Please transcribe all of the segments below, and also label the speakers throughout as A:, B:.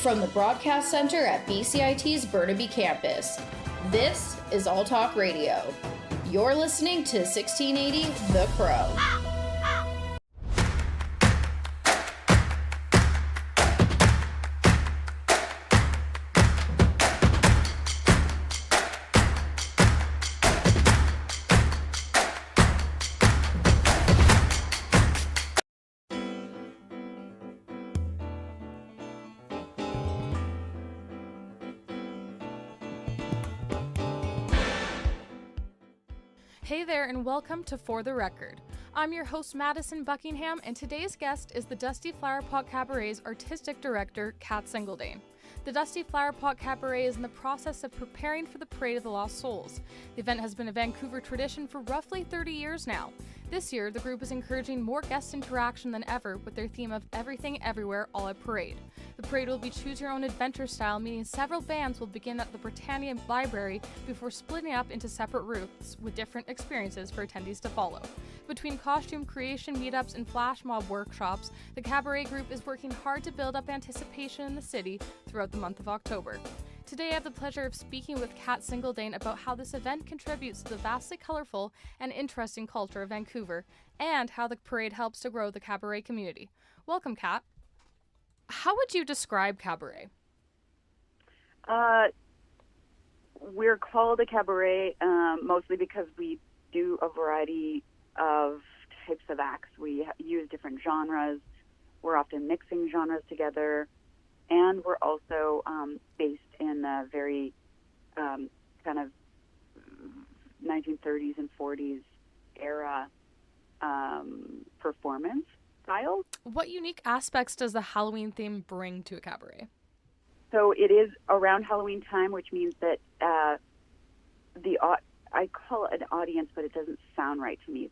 A: From the Broadcast Center at BCIT's Burnaby Campus, this is All Talk Radio. You're listening to 1680 The Crow.
B: Hey there and welcome to For the Record. I'm your host Madison Buckingham, and today's guest is the Dusty Flower Pot Cabaret's artistic director, Kat Singledane. The Dusty Flower Pot Cabaret is in the process of preparing for the Parade of the Lost Souls. The event has been a Vancouver tradition for roughly 30 years now. This year, the group is encouraging more guest interaction than ever with their theme of Everything Everywhere All at Parade. The parade will be choose-your-own adventure style, meaning several bands will begin at the Britannia Library before splitting up into separate routes with different experiences for attendees to follow. Between costume creation meetups and flash mob workshops, the cabaret group is working hard to build up anticipation in the city throughout the month of October. Today I have the pleasure of speaking with Kat Singledane about how this event contributes to the vastly colorful and interesting culture of Vancouver, and how the parade helps to grow the cabaret community. Welcome, Kat. How would you describe cabaret?
C: We're called a cabaret mostly because we do a variety of types of acts. We use different genres. We're often mixing genres together. And we're also based in a very kind of 1930s and 40s era performance style.
B: What unique aspects does the Halloween theme bring to a cabaret?
C: So it is around Halloween time, which means that I call it an audience, but it doesn't sound right to me.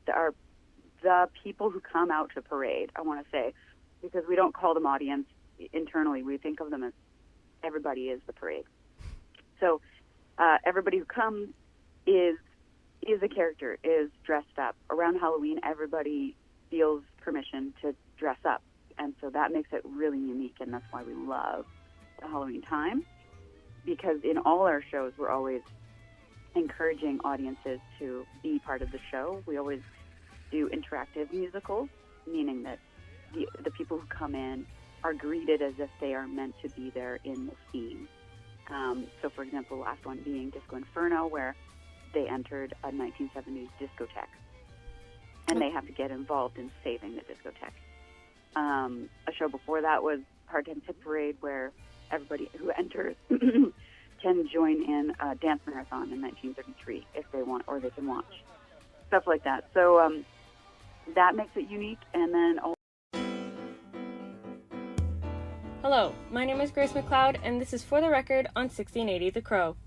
C: The people who come out to parade, I want to say, because we don't call them audience internally. We think of them as everybody is the parade. So everybody who comes is a character, is dressed up. Around Halloween, everybody feels permission to dress up. And so that makes it really unique, and that's why we love the Halloween time, because in all our shows, we're always encouraging audiences to be part of the show. We always do interactive musicals, meaning that the people who come in are greeted as if they are meant to be there in the scene. So, for example, the last one being Disco Inferno, where they entered a 1970s discotheque, and they have to get involved in saving the discotheque. A show before that was Hard Times Hit Parade, where everybody who enters can join in a dance marathon in 1933 if they want, or they can watch. Stuff like that. So that makes it unique, and then also
D: Hello, my name is Grace McLeod, and this is For the Record on 1680 The Crow.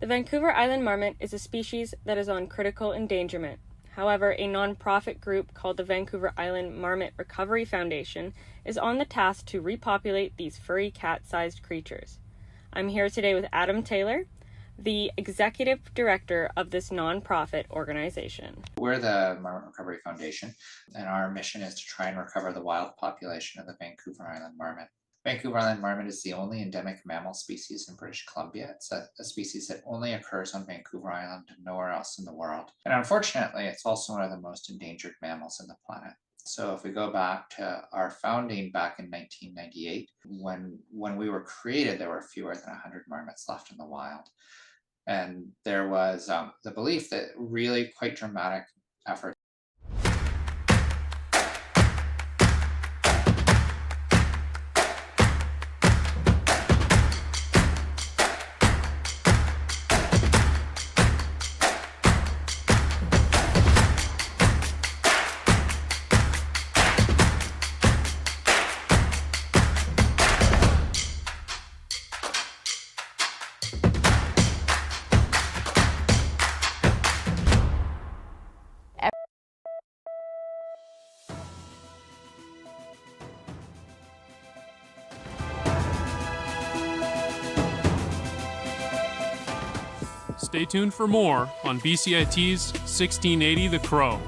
D: The Vancouver Island marmot is a species that is on critical endangerment. However, a non-profit group called the Vancouver Island Marmot Recovery Foundation is on the task to repopulate these furry cat-sized creatures. I'm here today with Adam Taylor, the executive director of this non-profit organization.
E: We're the Marmot Recovery Foundation, and our mission is to try and recover the wild population of the Vancouver Island marmot. Vancouver Island marmot is the only endemic mammal species in British Columbia. It's a species that only occurs on Vancouver Island and nowhere else in the world. And unfortunately, it's also one of the most endangered mammals on the planet. So if we go back to our founding back in 1998, when we were created, there were fewer than 100 marmots left in the wild. And there was the belief that really quite dramatic efforts
F: Stay tuned for more on BCIT's 1680 The Crow.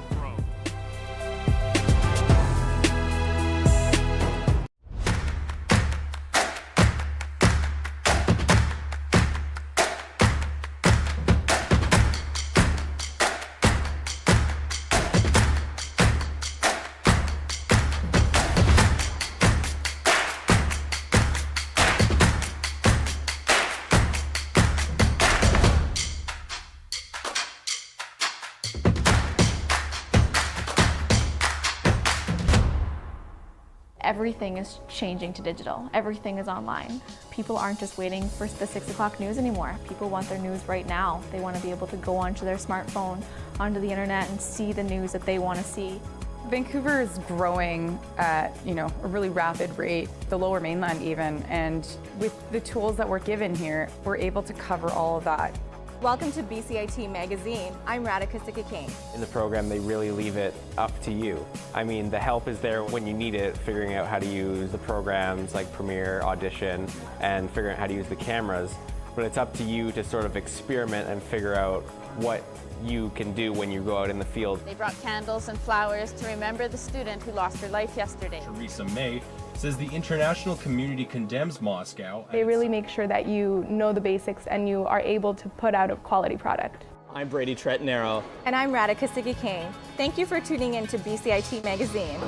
G: everything is changing to digital. Everything is online. People aren't just waiting for the 6 o'clock news anymore. People want their news right now. They want to be able to go onto their smartphone, onto the internet, and see the news that they want to see.
H: Vancouver is growing at, a really rapid rate, the Lower Mainland even, and with the tools that we're given here, we're able to cover all of that.
I: Welcome to BCIT Magazine. I'm Radhika Sikakane.
J: In the program, they really leave it up to you. I mean, the help is there when you need it, figuring out how to use the programs like Premiere, Audition, and figuring out how to use the cameras. But it's up to you to sort of experiment and figure out what you can do when you go out in the field.
I: They brought candles and flowers to remember the student who lost her life yesterday.
K: Theresa May says the international community condemns Moscow.
G: They really make sure that you know the basics and you are able to put out a quality product.
L: I'm Brady Tretnero.
I: And I'm Radhika Sikakane. Thank you for tuning in to BCIT Magazine.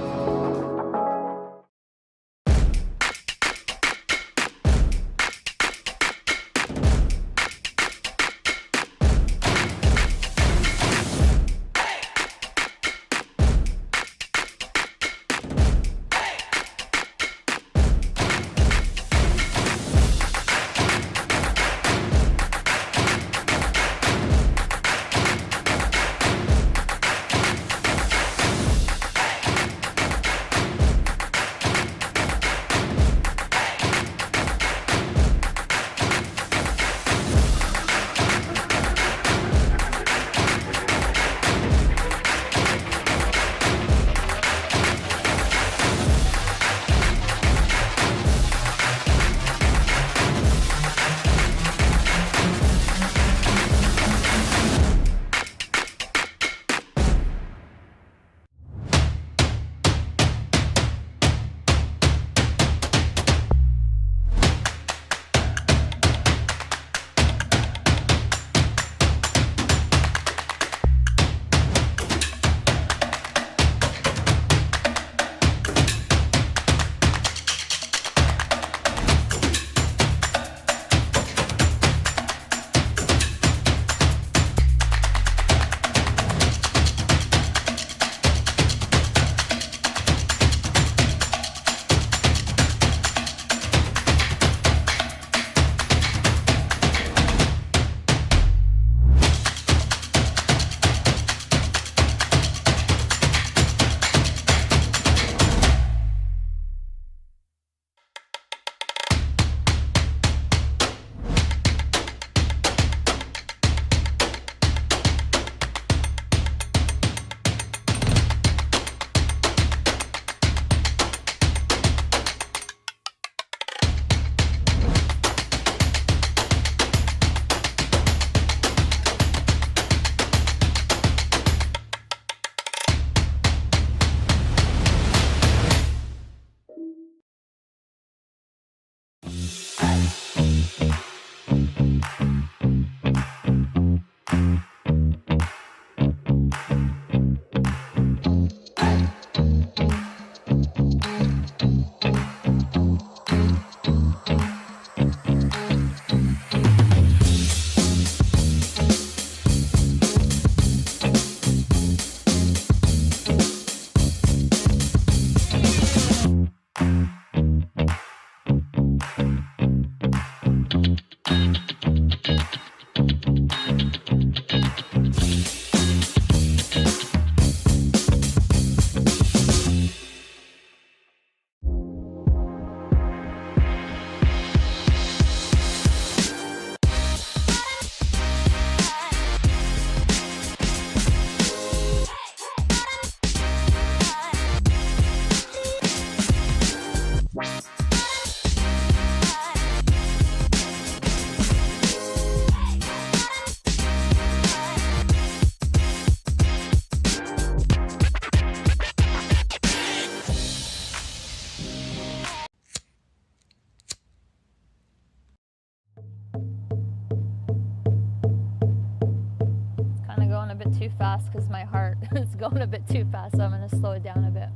M: too fast because my heart is going a bit too fast, so I'm going to slow it down a bit.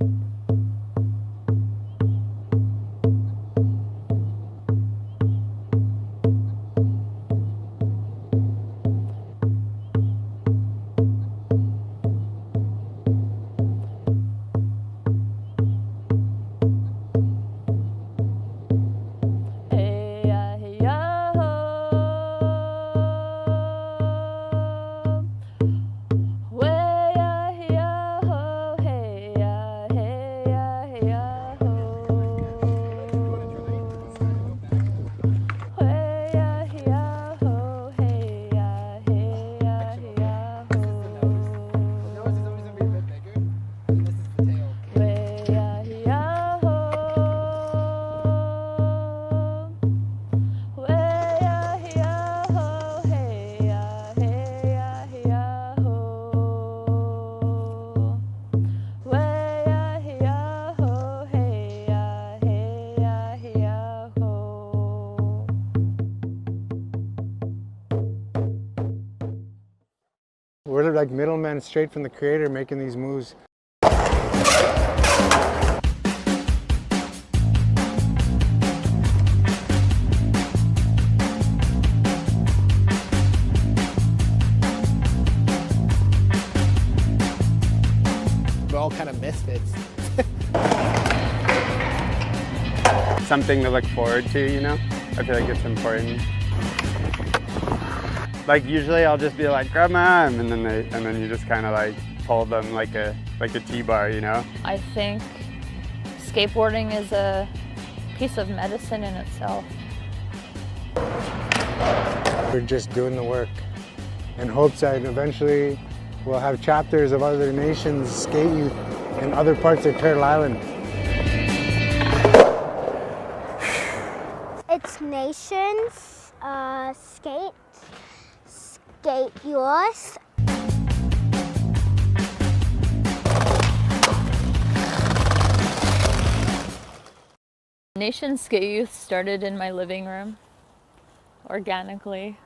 L: like middlemen straight from the creator making these moves.
N: We're all kind of misfits.
O: Something to look forward to, you know? I feel like it's important. Like usually I'll just be like, grab my arm, and then you just kind of like pull them like a T-bar, you know?
M: I think skateboarding is a piece of medicine in itself.
L: We're just doing the work in hopes that eventually we'll have chapters of other nations' skate youth in other parts of Turtle Island.
P: It's nations, skate youth.
M: Nation Skate Youth started in my living room, organically.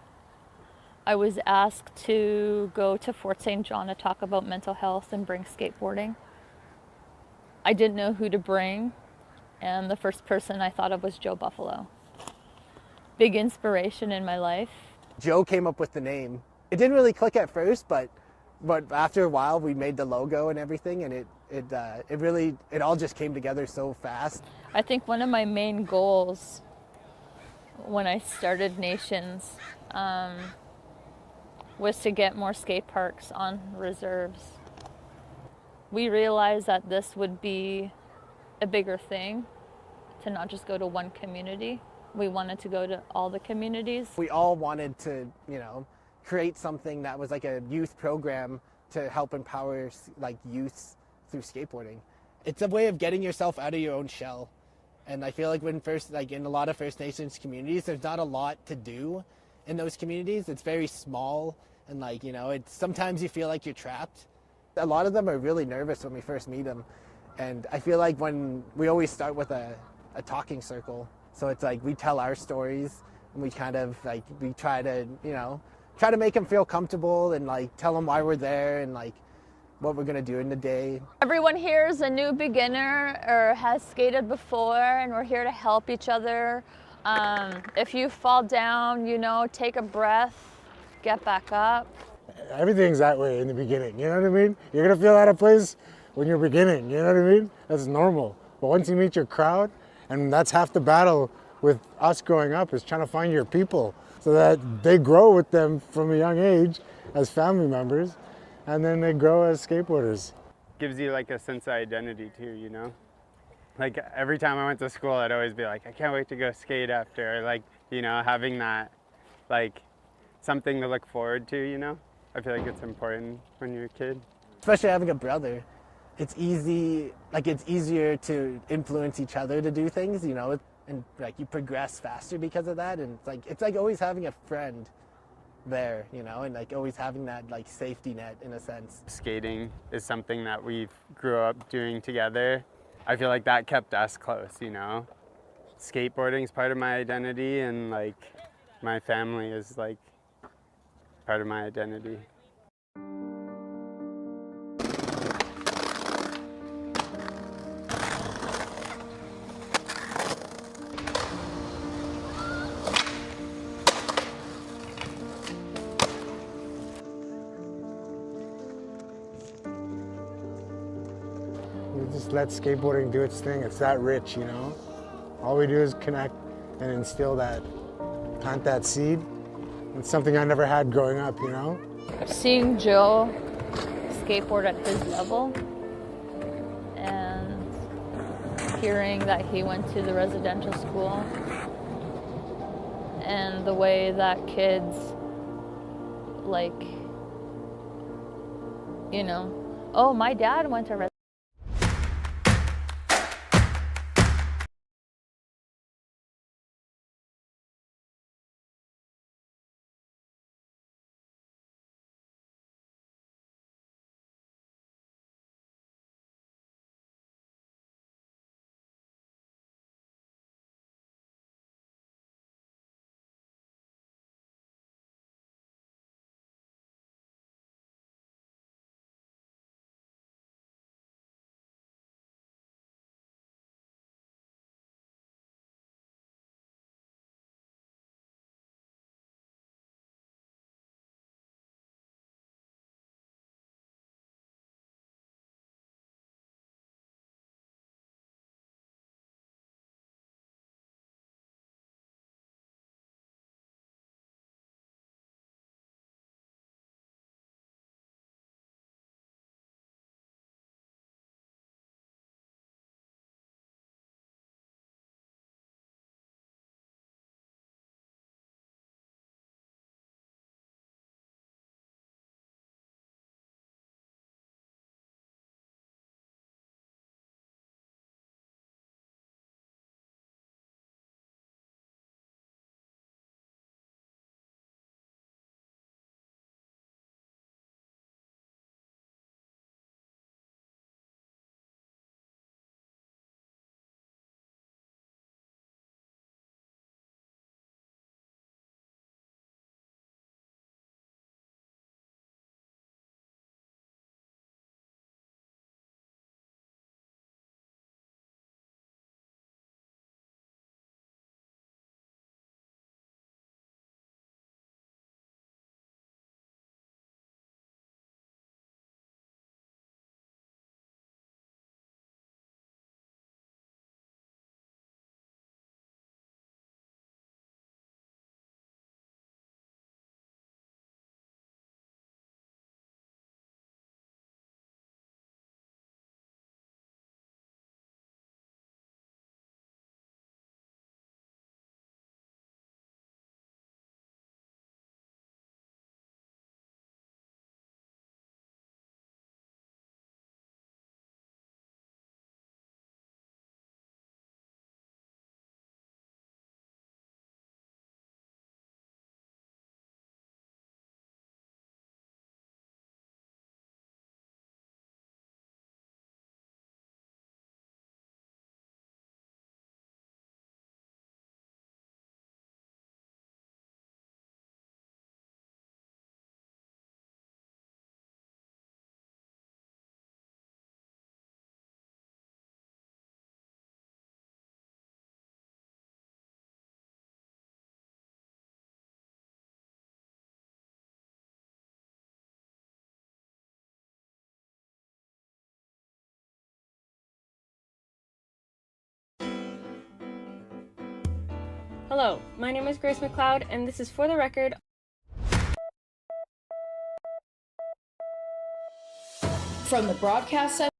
M: I was asked to go to Fort St. John to talk about mental health and bring skateboarding. I didn't know who to bring, and the first person I thought of was Joe Buffalo. Big inspiration in my life.
N: Joe came up with the name. It didn't really click at first, but after a while we made the logo and everything, and it all just came together so fast.
M: I think one of my main goals when I started Nations was to get more skate parks on reserves. We realized that this would be a bigger thing, to not just go to one community. We wanted to go to all the communities.
N: We all wanted to, create something that was like a youth program to help empower like youths through skateboarding. It's a way of getting yourself out of your own shell. And I feel like in a lot of First Nations communities, there's not a lot to do in those communities. It's very small, and sometimes you feel like you're trapped. A lot of them are really nervous when we first meet them. And I feel like when we always start with a talking circle. So it's like we tell our stories, and we kind of we try to make them feel comfortable, and tell them why we're there, and what we're gonna do in the day.
M: Everyone here is a new beginner or has skated before, and we're here to help each other. If you fall down, take a breath, get back up.
L: Everything's that way in the beginning, you know what I mean? You're gonna feel out of place when you're beginning, you know what I mean? That's normal. But once you meet your crowd, and that's half the battle with us growing up, is trying to find your people so that they grow with them from a young age as family members, and then they grow as skateboarders.
O: Gives you like a sense of identity too, you know? Like every time I went to school, I'd always be like, I can't wait to go skate after, having that, something to look forward to, you know? I feel like it's important when you're a kid.
N: Especially having a brother. It's easier to influence each other to do things, and you progress faster because of that. And it's like always having a friend there, and always having that safety net in a sense.
O: Skating is something that we grew up doing together. I feel like that kept us close, Skateboarding is part of my identity, and my family is part of my identity.
L: We just let skateboarding do its thing. It's that rich, All we do is connect and instill that, plant that seed. It's something I never had growing up,
M: Seeing Joe skateboard at his level and hearing that he went to the residential school and the way that kids oh, my dad went to
D: Hello, my name is Grace McLeod, and this is For the Record.
A: From the Broadcast Center.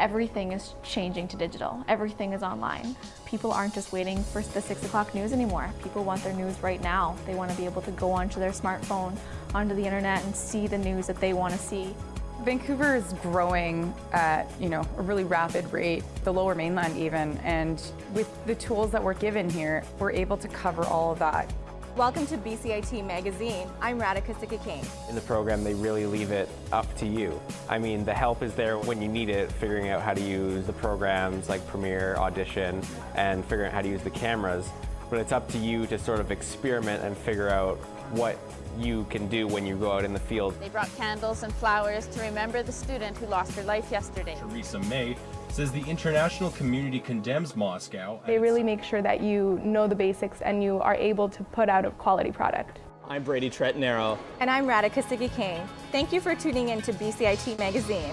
G: everything is changing to digital. Everything is online. People aren't just waiting for the 6 o'clock news anymore. People want their news right now. They want to be able to go onto their smartphone, onto the internet, and see the news that they want to see.
H: Vancouver is growing at, a really rapid rate, the Lower Mainland even, and with the tools that we're given here, we're able to cover all of that.
I: Welcome to BCIT Magazine. I'm Radhika Sikakane.
J: In the program, they really leave it up to you. I mean, the help is there when you need it, figuring out how to use the programs like Premiere, Audition, and figuring out how to use the cameras. But it's up to you to sort of experiment and figure out what you can do when you go out in the field.
I: They brought candles and flowers to remember the student who lost her life yesterday.
K: Theresa May says the international community condemns Moscow.
Q: They really make sure that you know the basics and you are able to put out a quality product.
R: I'm Brady Tretnero.
I: And I'm Radhika Sikakane. Thank you for tuning in to BCIT Magazine.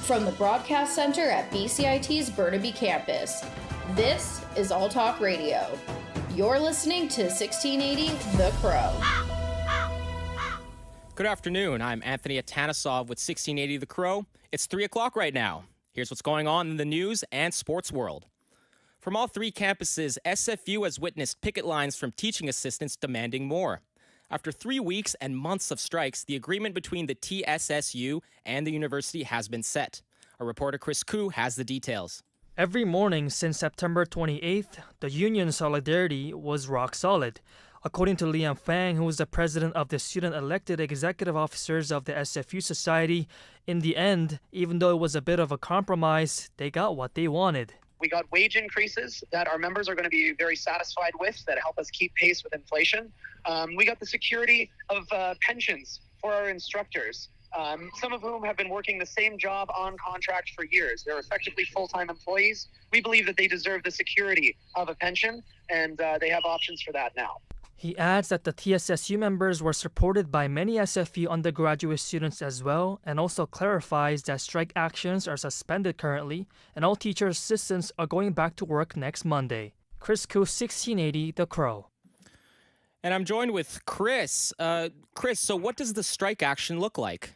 A: From the Broadcast Center at BCIT's Burnaby Campus, this is All Talk Radio. You're listening to 1680 The Crow.
S: Good afternoon. I'm Anthony Atanisov with 1680 The Crow. It's 3 o'clock right now. Here's what's going on in the news and sports world. From all three campuses, SFU has witnessed picket lines from teaching assistants demanding more. After 3 weeks and months of strikes, the agreement between the TSSU and the university has been set. Our reporter Chris Koo has the details.
R: Every morning since September 28th, the union solidarity was rock solid. According to Liam Fang, who is the president of the student-elected executive officers of the SFU Society, in the end, even though it was a bit of a compromise, they got what they wanted.
T: We got wage increases that our members are going to be very satisfied with, that help us keep pace with inflation. We got the security of pensions for our instructors, some of whom have been working the same job on contract for years. They're effectively full-time employees. We believe that they deserve the security of a pension, and they have options for that now.
R: He adds that the TSSU members were supported by many SFU undergraduate students as well, and also clarifies that strike actions are suspended currently, and all teacher assistants are going back to work next Monday. Chris Koo, 1680, The Crow.
S: And I'm joined with Chris. Chris, so what does the strike action look like?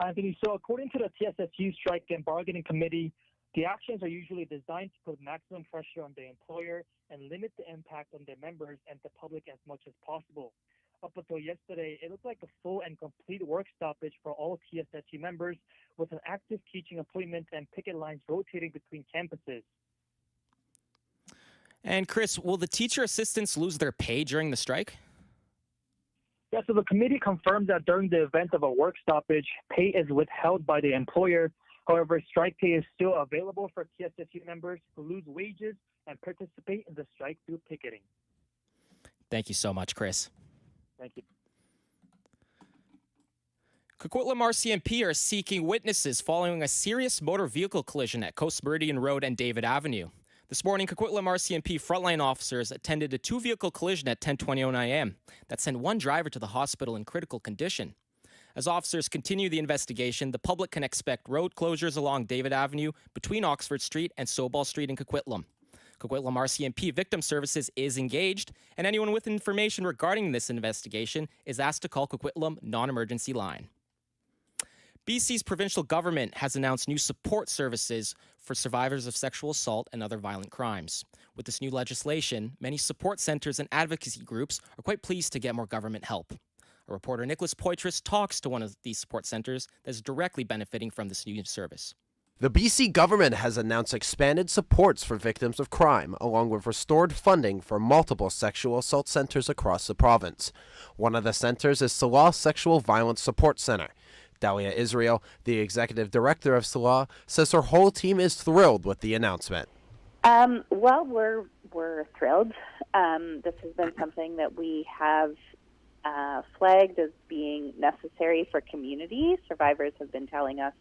U: Anthony, so according to the TSSU Strike and Bargaining Committee, the actions are usually designed to put maximum pressure on the employer and limit the impact on their members and the public as much as possible. Up until yesterday, it looked like a full and complete work stoppage for all TSSU members, with an active teaching appointment and picket lines rotating between campuses.
S: And Chris, will the teacher assistants lose their pay during the strike?
U: Yeah, so the committee confirmed that during the event of a work stoppage, pay is withheld by the employer. However, strike pay is still available for TSSU members who lose wages and participate in the strike through picketing.
S: Thank you so much, Chris.
U: Thank you.
S: Coquitlam RCMP are seeking witnesses following a serious motor vehicle collision at Coast Meridian Road and David Avenue. This morning, Coquitlam RCMP frontline officers attended a two-vehicle collision at 10:20 a.m. that sent one driver to the hospital in critical condition. As officers continue the investigation, the public can expect road closures along David Avenue between Oxford Street and Sobol Street in Coquitlam. Coquitlam RCMP Victim Services is engaged, and anyone with information regarding this investigation is asked to call Coquitlam non-emergency line. BC's provincial government has announced new support services for survivors of sexual assault and other violent crimes. With this new legislation, many support centers and advocacy groups are quite pleased to get more government help. Our reporter Nicholas Poitras talks to one of these support centers that is directly benefiting from this new service.
V: The BC government has announced expanded supports for victims of crime, along with restored funding for multiple sexual assault centers across the province. One of the centers is Salah Sexual Violence Support Center. Dalia Israel, the executive director of Salah, says her whole team is thrilled with the announcement.
W: Well, we're thrilled. This has been something that we have flagged as being necessary for community. Survivors have been telling us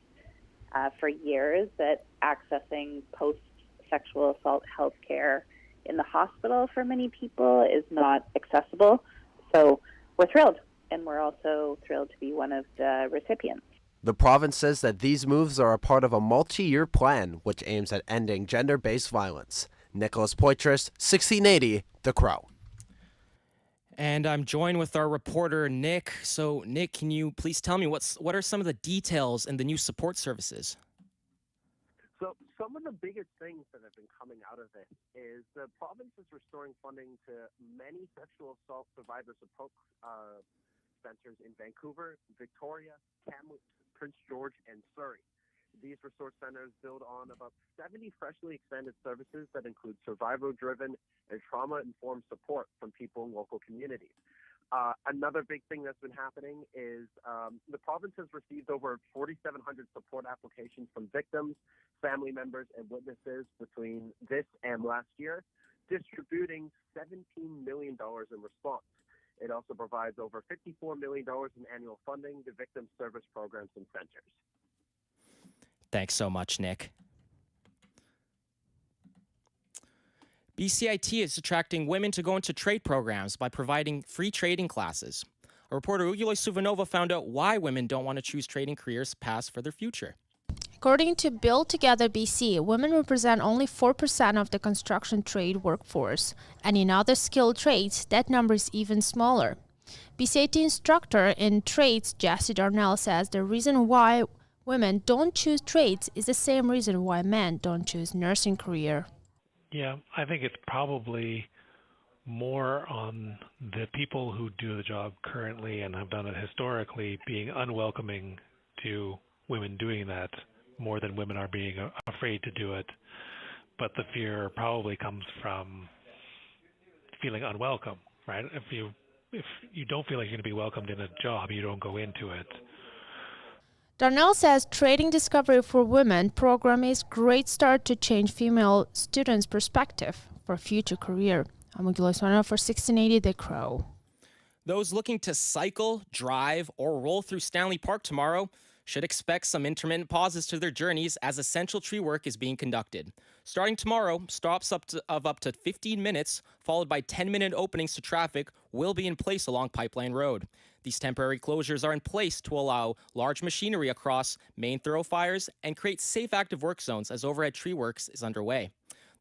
W: for years that accessing post-sexual assault health care in the hospital for many people is not accessible. So we're thrilled, and we're also thrilled to be one of the recipients.
V: The province says that these moves are a part of a multi-year plan which aims at ending gender-based violence. Nicholas Poitras, 1680, The Crow.
S: And I'm joined with our reporter, Nick. So, Nick, can you please tell me what are some of the details in the new support services?
X: So some of the biggest things that have been coming out of this is the province is restoring funding to many sexual assault survivor support centers in Vancouver, Victoria, Kamloops, Prince George, and Surrey. These resource centers build on about 70 freshly expanded services that include survivor-driven and trauma-informed support from people in local communities. Another big thing that's been happening is the province has received over 4,700 support applications from victims, family members, and witnesses between this and last year, distributing $17 million in response. It also provides over $54 million in annual funding to victim service programs and centers.
S: Thanks so much, Nick. BCIT is attracting women to go into trade programs by providing free trading classes. Our reporter Ugiloy Suvanova found out why women don't want to choose trading careers paths for their future.
Y: According to Build Together BC, women represent only 4% of the construction trade workforce, and in other skilled trades, that number is even smaller. BCIT instructor in trades Jessie Darnell says the reason why women don't choose trades is the same reason why men don't choose nursing career.
Z: Yeah, I think it's probably
B: more on the people who do the job currently and have done it historically being unwelcoming to women doing that more than women are being afraid to do it. But the fear probably comes from feeling unwelcome, right? If you don't feel like you're going to be welcomed in a job, you don't go into it.
Y: Darnell says Trading Discovery for Women program is a great start to change female students' perspective for a future career. I'm Magdalena Suano for 1680 The Crow.
S: Those looking to cycle, drive, or roll through Stanley Park tomorrow should expect some intermittent pauses to their journeys as essential tree work is being conducted. Starting tomorrow, stops of up to 15 minutes, followed by 10-minute openings to traffic, will be in place along Pipeline Road. These temporary closures are in place to allow large machinery across main thoroughfares and create safe active work zones as overhead tree works is underway.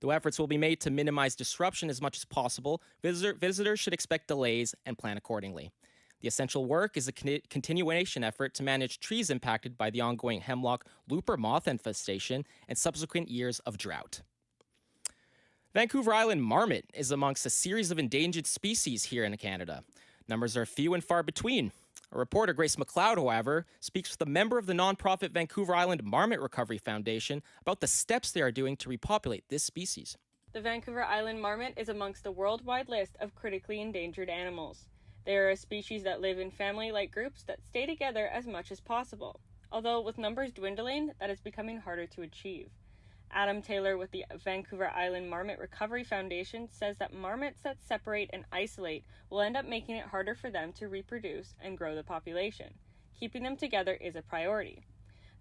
S: Though efforts will be made to minimize disruption as much as possible, visitors should expect delays and plan accordingly. The essential work is a continuation effort to manage trees impacted by the ongoing hemlock looper moth infestation and subsequent years of drought. Vancouver Island marmot is amongst a series of endangered species here in Canada. Numbers are few and far between. Our reporter, Grace McLeod, however, speaks with a member of the nonprofit Vancouver Island Marmot Recovery Foundation about the steps they are doing to repopulate this species.
D: The Vancouver Island marmot is amongst the worldwide list of critically endangered animals. They are a species that live in family-like groups that stay together as much as possible, although with numbers dwindling, that is becoming harder to achieve. Adam Taylor with the Vancouver Island Marmot Recovery Foundation says that marmots that separate and isolate will end up making it harder for them to reproduce and grow the population. Keeping them together is a priority.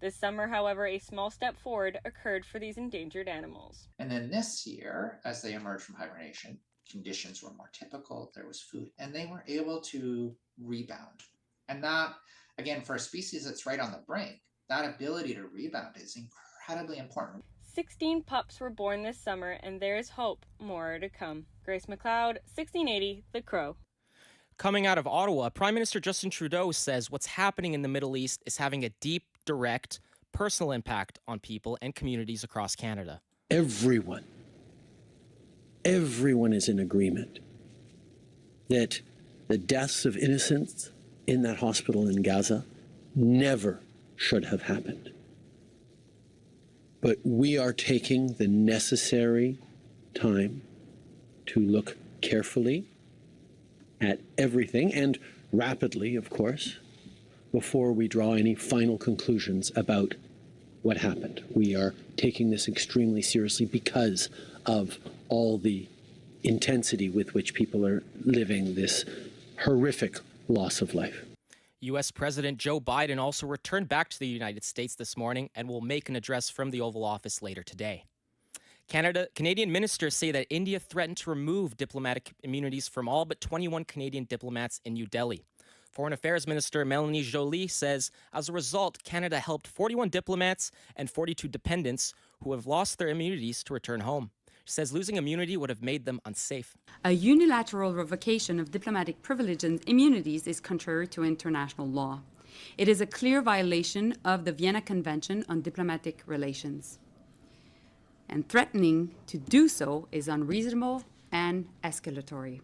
D: This summer, however, a small step forward occurred for these endangered animals.
C: And then this year, as they emerged from hibernation, conditions were more typical, there was food, and they were able to rebound. And that, again, for a species that's right on the brink, that ability to rebound is incredibly important.
D: 16 pups were born this summer, and there is hope more to come. Grace McLeod, 1680 The Crow.
S: Coming out of Ottawa, Prime Minister Justin Trudeau says what's happening in the Middle East is having a deep, direct, personal impact on people and communities across Canada.
E: Everyone is in agreement that the deaths of innocents in that hospital in Gaza never should have happened. But we are taking the necessary time to look carefully at everything, and rapidly, of course, before we draw any final conclusions about what happened. We are taking this extremely seriously because of all the intensity with which people are living this horrific loss of life.
S: U.S. President Joe Biden also returned back to the United States this morning and will make an address from the Oval Office later today. Canadian ministers say that India threatened to remove diplomatic immunities from all but 21 Canadian diplomats in New Delhi. Foreign Affairs Minister Melanie Joly says, as a result, Canada helped 41 diplomats and 42 dependents who have lost their immunities to return home. She says losing immunity would have made them unsafe.
F: A unilateral revocation of diplomatic privilege and immunities is contrary to international law. It is a clear violation of the Vienna Convention on Diplomatic Relations. And threatening to do so is unreasonable and escalatory.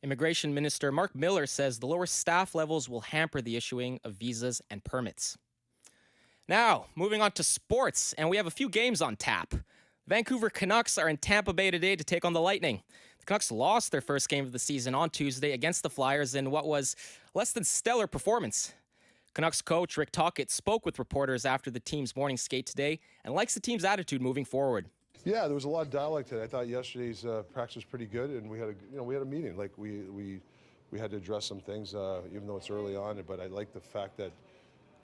S: Immigration Minister Mark Miller says the lower staff levels will hamper the issuing of visas and permits. Now, moving on to sports, and we have a few games on tap. Vancouver Canucks are in Tampa Bay today to take on the Lightning. The Canucks lost their first game of the season on Tuesday against the Flyers in what was less than stellar performance. Canucks coach Rick Tocchet spoke with reporters after the team's morning skate today and likes the team's attitude moving forward.
P: Yeah, there was a lot of dialogue today. I thought yesterday's practice was pretty good, and we had a meeting. Like we had to address some things, even though it's early on. But I like the fact that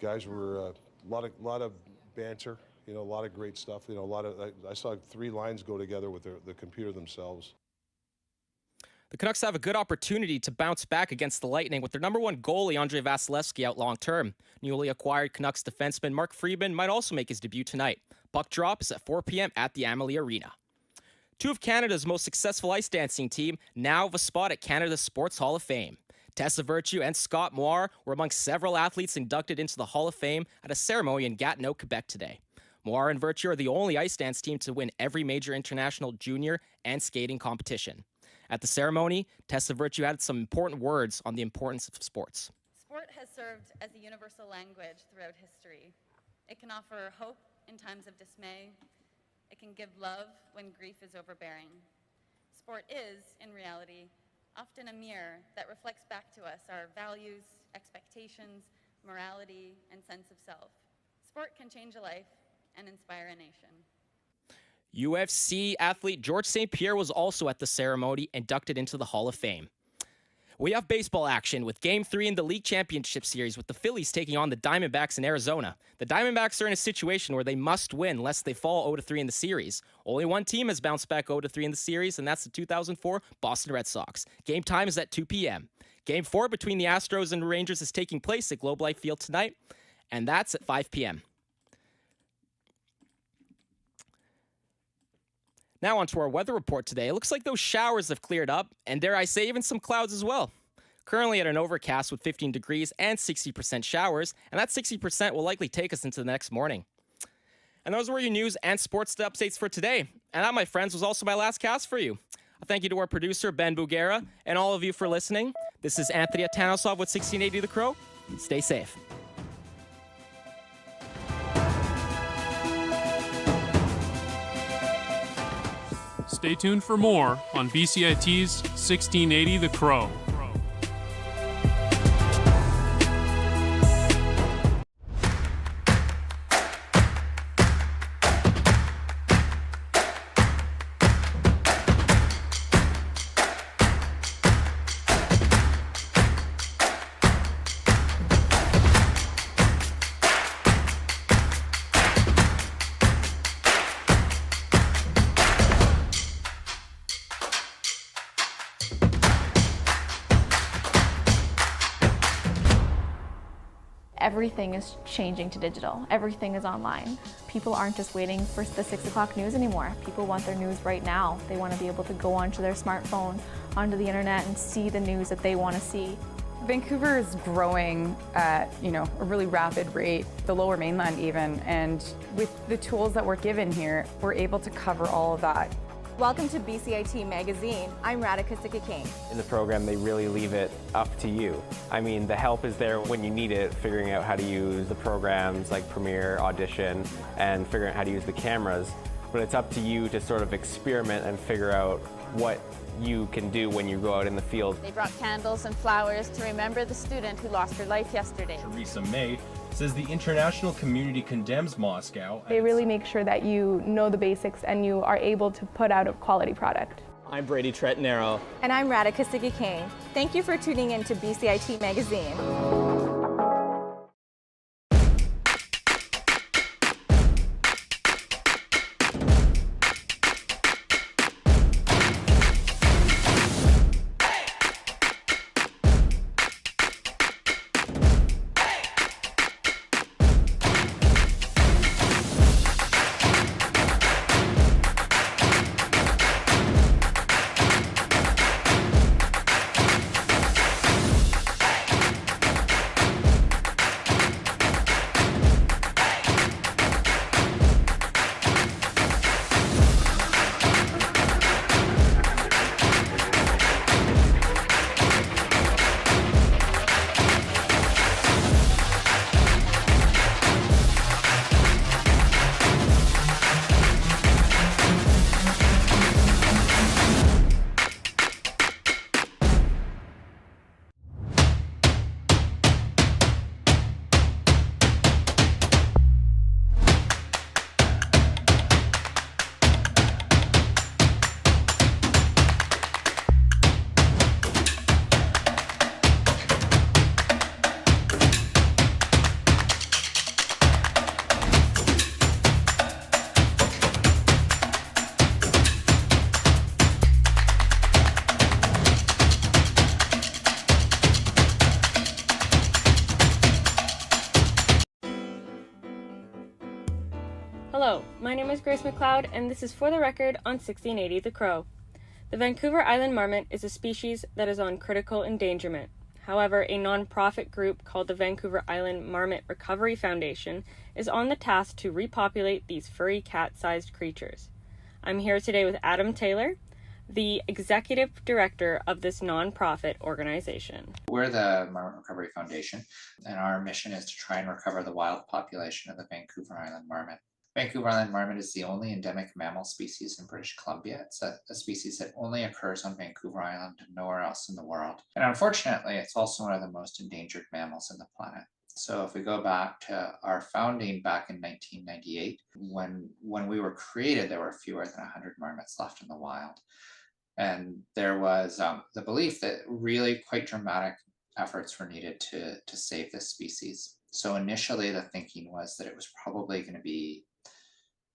P: guys were a lot of banter. A lot of great stuff. I saw 3 lines go together with the computer themselves.
S: The Canucks have a good opportunity to bounce back against the Lightning with their number 1 goalie, Andrei Vasilevsky, out long-term. Newly acquired Canucks defenseman Mark Friedman might also make his debut tonight. Puck drop is at 4 p.m. at the Amalie Arena. 2 of Canada's most successful ice dancing team now have a spot at Canada's Sports Hall of Fame. Tessa Virtue and Scott Moir were among several athletes inducted into the Hall of Fame at a ceremony in Gatineau, Quebec today. Moir and Virtue are the only ice dance team to win every major international junior and skating competition. At the ceremony, Tessa Virtue added some important words on the importance of sports.
F: Sport has served as a universal language throughout history. It can offer hope in times of dismay. It can give love when grief is overbearing. Sport is, in reality, often a mirror that reflects back to us our values, expectations, morality, and sense of self. Sport can change a life and inspire a nation.
S: UFC athlete George St. Pierre was also at the ceremony, inducted into the Hall of Fame. We have baseball action with Game 3 in the League Championship Series with the Phillies taking on the Diamondbacks in Arizona. The Diamondbacks are in a situation where they must win lest they fall 0-3 in the series. Only one team has bounced back 0-3 in the series, and that's the 2004 Boston Red Sox. Game time is at 2 p.m. Game 4 between the Astros and Rangers is taking place at Globe Life Field tonight, and that's at 5 p.m. Now on to our weather report today. It looks like those showers have cleared up, and dare I say, even some clouds as well. Currently at an overcast with 15 degrees and 60% showers, and that 60% will likely take us into the next morning. And those were your news and sports updates for today. And that, my friends, was also my last cast for you. A thank you to our producer, Ben Bugera, and all of you for listening. This is Anthony Atanosov with 1680 The Crow. Stay safe.
G: Stay tuned for more on BCIT's 1680 The Crow.
Q: Everything is changing to digital. Everything is online. People aren't just waiting for the 6 o'clock news anymore. People want their news right now. They want to be able to go onto their smartphone, onto the internet, and see the news that they want to see.
H: Vancouver is growing at a really rapid rate, the Lower Mainland even, and with the tools that we're given here, we're able to cover all of that.
I: Welcome to BCIT Magazine. I'm Radhika Sikakane.
J: In the program, they really leave it up to you. I mean, the help is there when you need it, figuring out how to use the programs like Premiere, Audition, and figuring out how to use the cameras. But it's up to you to sort of experiment and figure out what you can do when you go out in the field.
I: They brought candles and flowers to remember the student who lost her life yesterday.
K: Theresa May says the international community condemns Moscow.
Q: They really make sure that you know the basics and you are able to put out a quality product.
L: I'm Brady Tretnero.
I: And I'm Radhika Sikakane. Thank you for tuning in to BCIT Magazine.
D: Hello, my name is Grace McLeod, and this is For the Record on 1680 The Crow. The Vancouver Island marmot is a species that is on critical endangerment. However, a non-profit group called the Vancouver Island Marmot Recovery Foundation is on the task to repopulate these furry cat-sized creatures. I'm here today with Adam Taylor, the executive director of this nonprofit organization.
C: We're the Marmot Recovery Foundation, and our mission is to try and recover the wild population of the Vancouver Island marmot. Vancouver Island marmot is the only endemic mammal species in British Columbia. It's a species that only occurs on Vancouver Island and nowhere else in the world. And unfortunately, it's also one of the most endangered mammals on the planet. So if we go back to our founding back in 1998, when we were created, there were fewer than 100 marmots left in the wild. And there was the belief that really quite dramatic efforts were needed to save this species. So initially the thinking was that it was probably going to be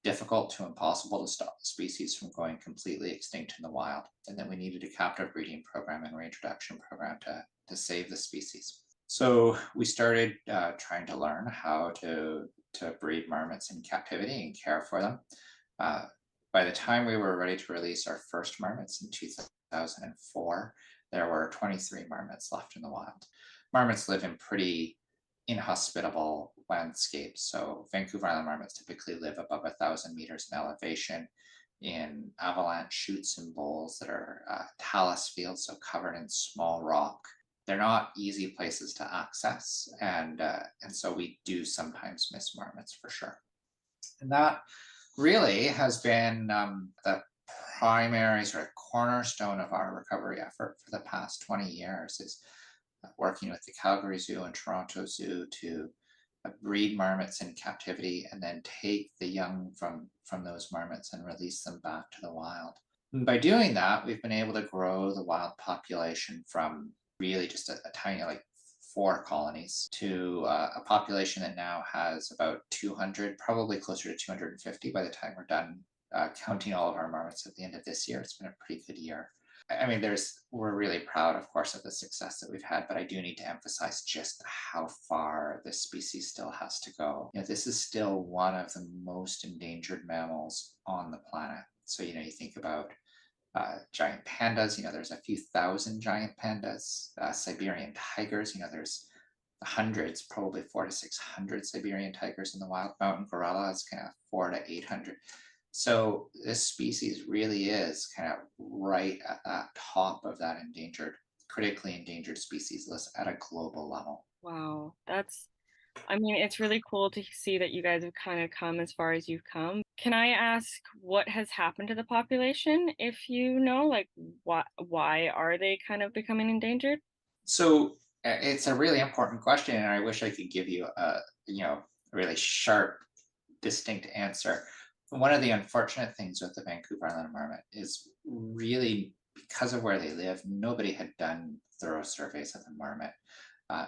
C: difficult to impossible to stop the species from going completely extinct in the wild, and that we needed a captive breeding program and reintroduction program to save the species. So we started trying to learn how to breed marmots in captivity and care for them. By the time we were ready to release our first marmots in 2004, there were 23 marmots left in the wild. Marmots live in pretty inhospitable landscapes. So Vancouver Island marmots typically live above 1,000 meters in elevation in avalanche chutes and bowls that are talus fields, so covered in small rock. They're not easy places to access, and so we do sometimes miss marmots for sure. And that really has been the primary sort of cornerstone of our recovery effort for the past 20 years, is working with the Calgary Zoo and Toronto Zoo to breed marmots in captivity and then take the young from those marmots and release them back to the wild. And by doing that, we've been able to grow the wild population from really just a tiny, like 4 colonies, to a population that now has about 200, probably closer to 250 by the time we're done counting all of our marmots at the end of this year. It's been a pretty good year. I mean, we're really proud, of course, of the success that we've had, but I do need to emphasize just how far this species still has to go. This is still one of the most endangered mammals on the planet. So, you think about giant pandas, there's a few thousand giant pandas, Siberian tigers, there's hundreds, probably 400 to 600 Siberian tigers in the wild. Mountain gorilla is kind of 400 to 800. So this species really is kind of right at that top of that critically endangered species list at a global level.
D: Wow, it's really cool to see that you guys have kind of come as far as you've come. Can I ask what has happened to the population? If you know, like why are they kind of becoming endangered?
C: So it's a really important question, and I wish I could give you a really sharp, distinct answer. One of the unfortunate things with the Vancouver Island marmot is really because of where they live, nobody had done thorough surveys of the marmot.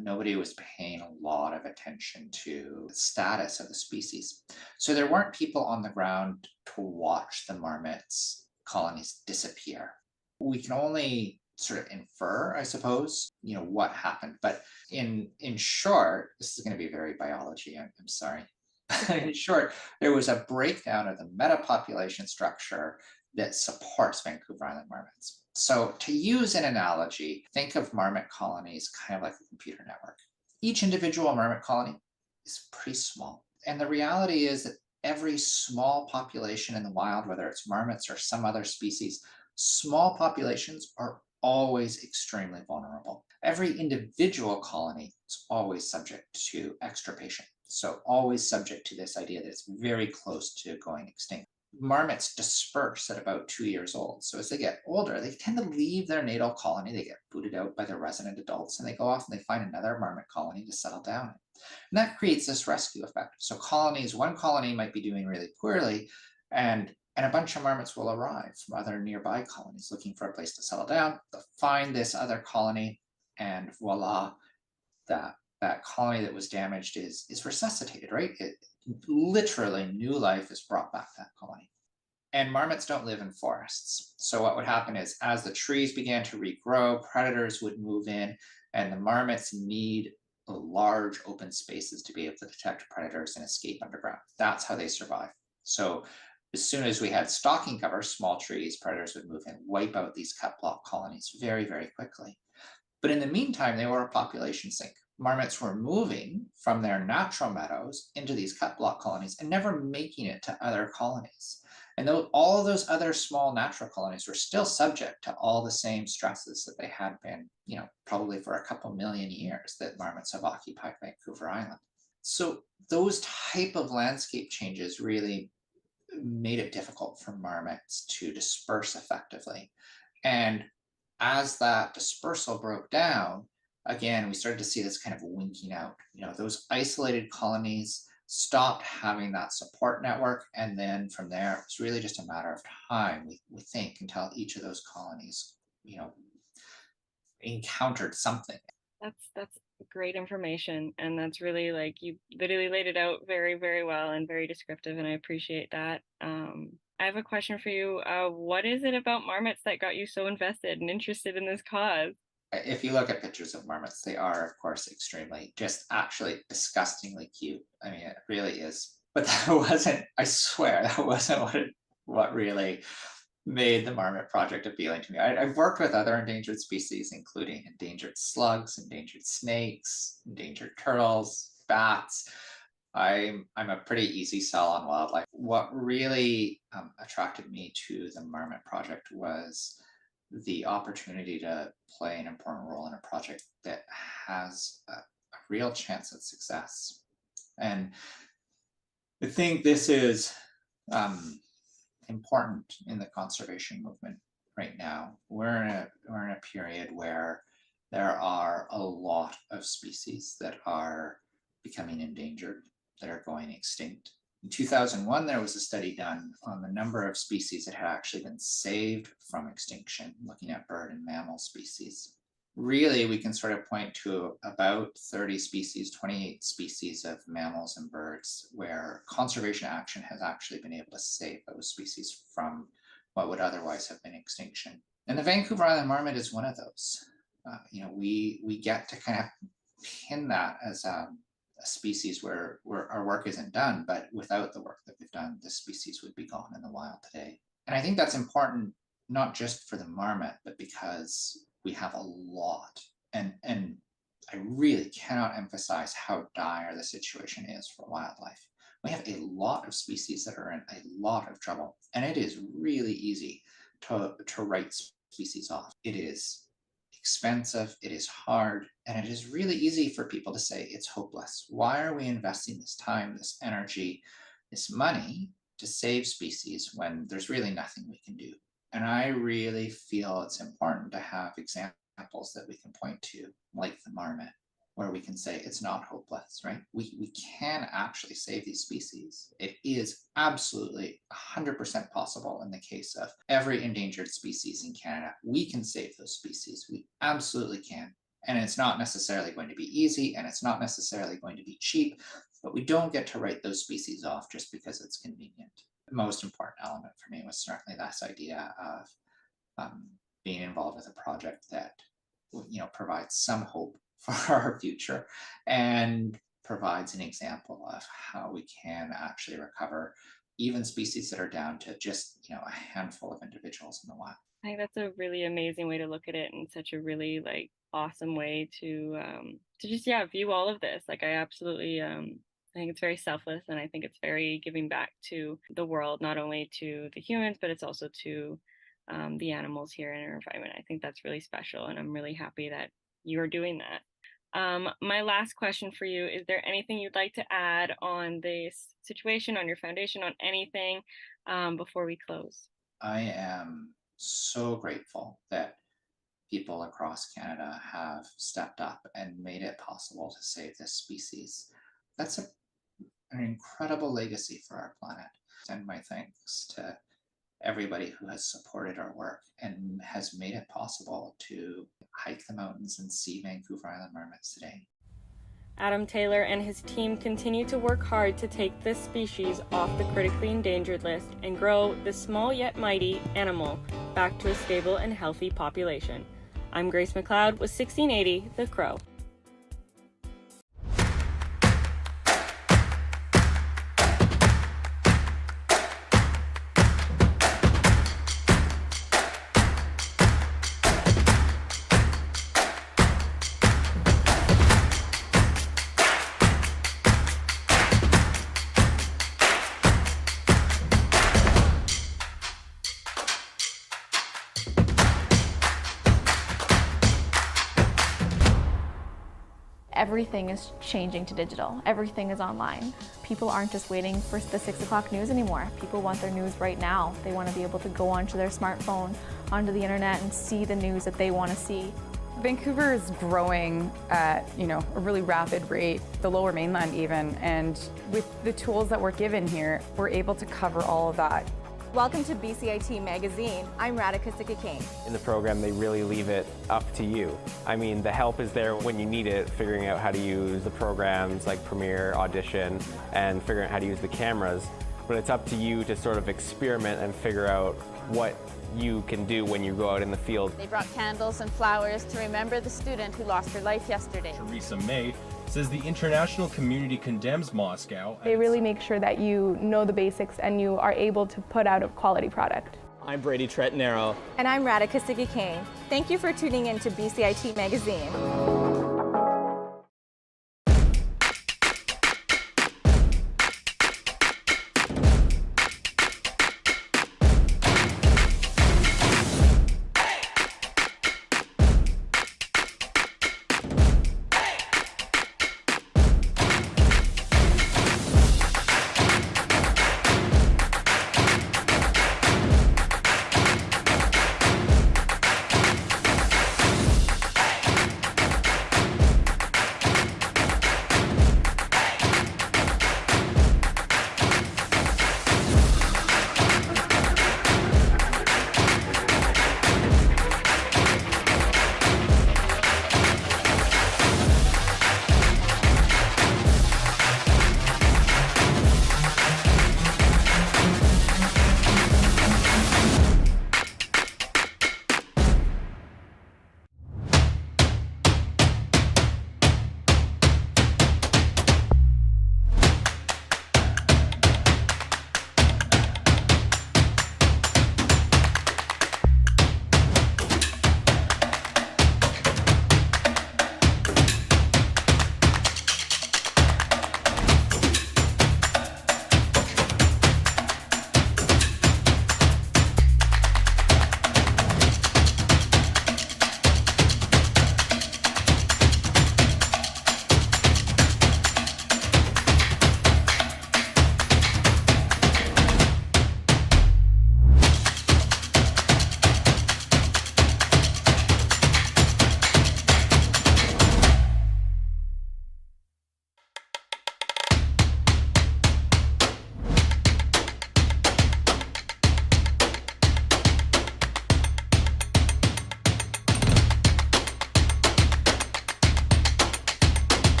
C: Nobody was paying a lot of attention to the status of the species. So there weren't people on the ground to watch the marmots colonies disappear. We can only sort of infer, I suppose, what happened. But in short, this is going to be very biology, I'm sorry. In short, there was a breakdown of the metapopulation structure that supports Vancouver Island marmots. So to use an analogy, think of marmot colonies kind of like a computer network. Each individual marmot colony is pretty small. And the reality is that every small population in the wild, whether it's marmots or some other species, small populations are always extremely vulnerable. Every individual colony is always subject to extirpation. So always subject to this idea that it's very close to going extinct. Marmots disperse at about 2 years old. So as they get older, they tend to leave their natal colony. They get booted out by the resident adults, and they go off and they find another marmot colony to settle down in. And that creates this rescue effect. So one colony might be doing really poorly, and a bunch of marmots will arrive from other nearby colonies looking for a place to settle down. They'll find this other colony, and voila, that colony that was damaged is resuscitated, right? Literally new life is brought back to that colony. And marmots don't live in forests. So what would happen is as the trees began to regrow, predators would move in, and the marmots need large open spaces to be able to detect predators and escape underground. That's how they survive. So as soon as we had stalking cover, small trees, predators would move in, wipe out these cut block colonies very, very quickly. But in the meantime, they were a population sink. Marmots were moving from their natural meadows into these cut block colonies and never making it to other colonies. And all of those other small natural colonies were still subject to all the same stresses that they had been, probably for a couple million years that marmots have occupied Vancouver Island. So those type of landscape changes really made it difficult for marmots to disperse effectively. And as that dispersal broke down, again, we started to see this kind of winking out. Those isolated colonies stopped having that support network. And then from there, it was really just a matter of time, we think, until each of those colonies, encountered something.
D: That's great information. And that's really, like, you literally laid it out very, very well and very descriptive. And I appreciate that. I have a question for you. What is it about marmots that got you so invested and interested in this cause?
C: If you look at pictures of marmots, they are, of course, just actually disgustingly cute. I mean, it really is. But that wasn't, I swear, that wasn't what really made the Marmot Project appealing to me. I've worked with other endangered species, including endangered slugs, endangered snakes, endangered turtles, bats. I'm a pretty easy sell on wildlife. What really attracted me to the Marmot Project was the opportunity to play an important role in a project that has a real chance at success. And I think this is important in the conservation movement right now. We're in a period where there are a lot of species that are becoming endangered, that are going extinct. In 2001, there was a study done on the number of species that had actually been saved from extinction, looking at bird and mammal species. Really, we can sort of point to about 30 species, 28 species of mammals and birds, where conservation action has actually been able to save those species from what would otherwise have been extinction. And the Vancouver Island marmot is one of those. We get to kind of pin that as a species where our work isn't done, but without the work that we've done, this species would be gone in the wild today. And I think that's important, not just for the marmot, but because we have a lot. And I really cannot emphasize how dire the situation is for wildlife. We have a lot of species that are in a lot of trouble, and it is really easy to write species off. It is expensive, it is hard, and it is really easy for people to say it's hopeless. Why are we investing this time, this energy, this money to save species when there's really nothing we can do? And I really feel it's important to have examples that we can point to, like the marmot, where we can say it's not hopeless, right? We can actually save these species. It is absolutely 100% possible in the case of every endangered species in Canada. We can save those species. We absolutely can. And it's not necessarily going to be easy, and it's not necessarily going to be cheap, but we don't get to write those species off just because it's convenient. The most important element for me was certainly this idea of being involved with a project that provides some hope for our future and provides an example of how we can actually recover even species that are down to just a handful of individuals in the wild.
D: I think that's a really amazing way to look at it, and such a really awesome way to just view all of this. I absolutely I think it's very selfless, and I think it's very giving back to the world, not only to the humans, but it's also to the animals here in our environment. I think that's really special, and I'm really happy that you're doing that. My last question for you, is there anything you'd like to add on this situation, on your foundation, on anything before we close?
C: I am so grateful that people across Canada have stepped up and made it possible to save this species. That's an incredible legacy for our planet. Send my thanks to everybody who has supported our work and has made it possible to hike the mountains and see Vancouver Island marmots today.
D: Adam Taylor and his team continue to work hard to take this species off the critically endangered list and grow this small yet mighty animal back to a stable and healthy population. I'm Grace McLeod with 1680 The Crow.
Q: everything is changing to digital. Everything is online. People aren't just waiting for the 6 o'clock news anymore. People want their news right now. They want to be able to go onto their smartphone, onto the internet, and see the news that they want to see.
H: Vancouver is growing at a really rapid rate, the Lower Mainland even, and with the tools that we're given here, we're able to cover all of that.
I: Welcome to BCIT Magazine. I'm Radhika Sikakane.
J: In the program, they really leave it up to you. I mean, the help is there when you need it, figuring out how to use the programs like Premiere, Audition, and figuring out how to use the cameras. But it's up to you to sort of experiment and figure out what you can do when you go out in the field.
A: They brought candles and flowers to remember the student who lost her life yesterday.
K: Theresa May says the international community condemns Moscow.
L: They really make sure that you know the basics and you are able to put out a quality product.
M: I'm Brady Tretnero.
I: And I'm Radhika Sikakane. Thank you for tuning in to BCIT Magazine.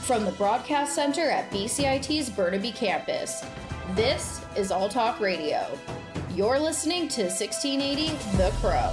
N: From the Broadcast Center at BCIT's Burnaby Campus, this is All Talk Radio. You're listening to 1680 The Crow.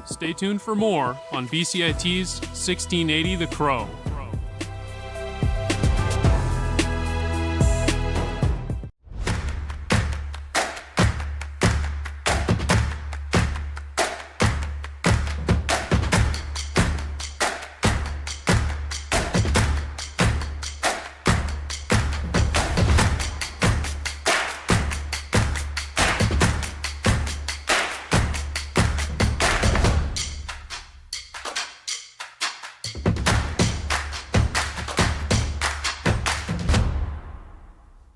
G: Stay tuned for more on BCIT's 1680 The Crow.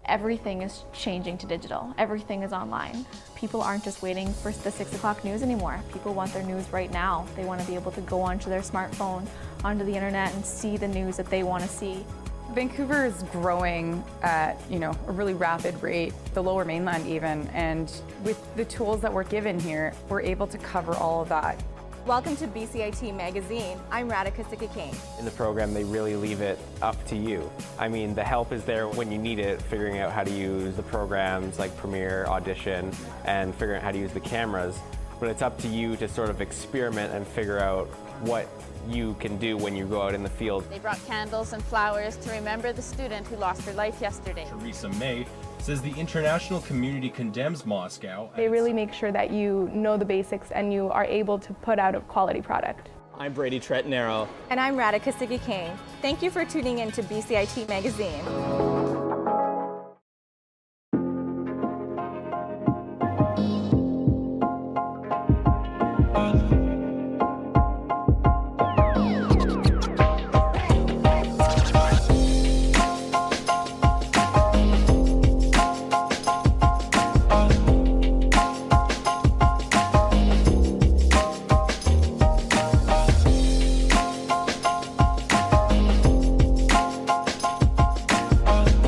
Q: Everything is changing to digital. Everything is online. People aren't just waiting for the 6 o'clock news anymore. People want their news right now. They want to be able to go onto their smartphone, onto the internet, and see the news that they want to see.
H: Vancouver is growing at a really rapid rate, the Lower Mainland even, and with the tools that we're given here, we're able to cover all of that.
I: Welcome to BCIT Magazine. I'm Radhika Sikakane.
J: In the program, they really leave it up to you. I mean, the help is there when you need it, figuring out how to use the programs like Premiere, Audition, and figuring out how to use the cameras. But it's up to you to sort of experiment and figure out what you can do when you go out in the field.
A: They brought candles and flowers to remember the student who lost her life yesterday.
K: Theresa May says the international community condemns Moscow.
L: They really make sure that you know the basics and you are able to put out a quality product.
M: I'm Brady Tretnero.
I: And I'm Radhika Sikakane. Thank you for tuning in to BCIT Magazine.